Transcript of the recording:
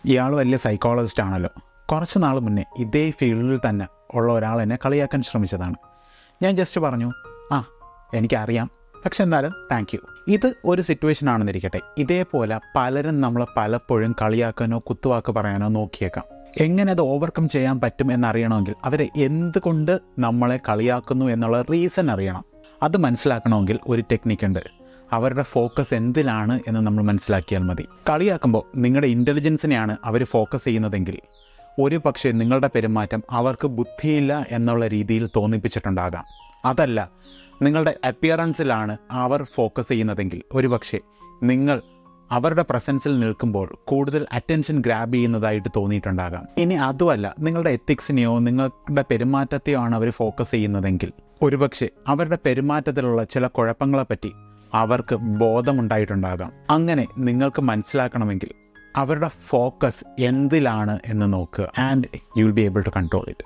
ഇയാൾ വലിയ സൈക്കോളജിസ്റ്റ് ആണല്ലോ. കുറച്ച് നാൾ മുന്നേ ഇതേ ഫീൽഡിൽ തന്നെ ഉള്ള ഒരാൾ എന്നെ കളിയാക്കാൻ ശ്രമിച്ചതാണ്. ഞാൻ ജസ്റ്റ് പറഞ്ഞു, എനിക്കറിയാം, പക്ഷെ എന്നാലും താങ്ക് യു. ഇത് ഒരു സിറ്റുവേഷൻ ആണെന്നിരിക്കട്ടെ. ഇതേപോലെ പലരും നമ്മളെ പലപ്പോഴും കളിയാക്കാനോ കുത്തുവാക്ക് പറയാനോ നോക്കിയേക്കാം. എങ്ങനെ അത് ഓവർകം ചെയ്യാൻ പറ്റും എന്നറിയണമെങ്കിൽ അവരെ എന്തുകൊണ്ട് നമ്മളെ കളിയാക്കുന്നു എന്നുള്ള റീസൺ അറിയണം. അത് മനസ്സിലാക്കണമെങ്കിൽ ഒരു ടെക്നിക്കുണ്ട്. അവരുടെ ഫോക്കസ് എന്തിലാണ് എന്ന് നമ്മൾ മനസ്സിലാക്കിയാൽ മതി. കളിയാക്കുമ്പോൾ നിങ്ങളുടെ ഇൻ്റലിജൻസിനെയാണ് അവർ ഫോക്കസ് ചെയ്യുന്നതെങ്കിൽ ഒരു പക്ഷേ നിങ്ങളുടെ പെരുമാറ്റം അവർക്ക് ബുദ്ധിയില്ല എന്നുള്ള രീതിയിൽ തോന്നിപ്പിച്ചിട്ടുണ്ടാകാം. അതല്ല, നിങ്ങളുടെ അപ്പിയറൻസിലാണ് അവർ ഫോക്കസ് ചെയ്യുന്നതെങ്കിൽ ഒരു പക്ഷേ നിങ്ങൾ അവരുടെ പ്രസൻസിൽ നിൽക്കുമ്പോൾ കൂടുതൽ അറ്റൻഷൻ ഗ്രാബ് ചെയ്യുന്നതായിട്ട് തോന്നിയിട്ടുണ്ടാകാം. ഇനി അതുമല്ല, നിങ്ങളുടെ എത്തിക്സിനെയോ നിങ്ങളുടെ പെരുമാറ്റത്തെയോ ആണ് അവർ ഫോക്കസ് ചെയ്യുന്നതെങ്കിൽ ഒരുപക്ഷെ അവരുടെ പെരുമാറ്റത്തിലുള്ള ചില കുഴപ്പങ്ങളെപ്പറ്റി അവർക്ക് ബോധമുണ്ടായിട്ടുണ്ടാകാം. അങ്ങനെ നിങ്ങൾക്ക് മനസ്സിലാക്കണമെങ്കിൽ അവരുടെ ഫോക്കസ് എന്തിലാണ് എന്ന് നോക്കുക. And you will be able to control it.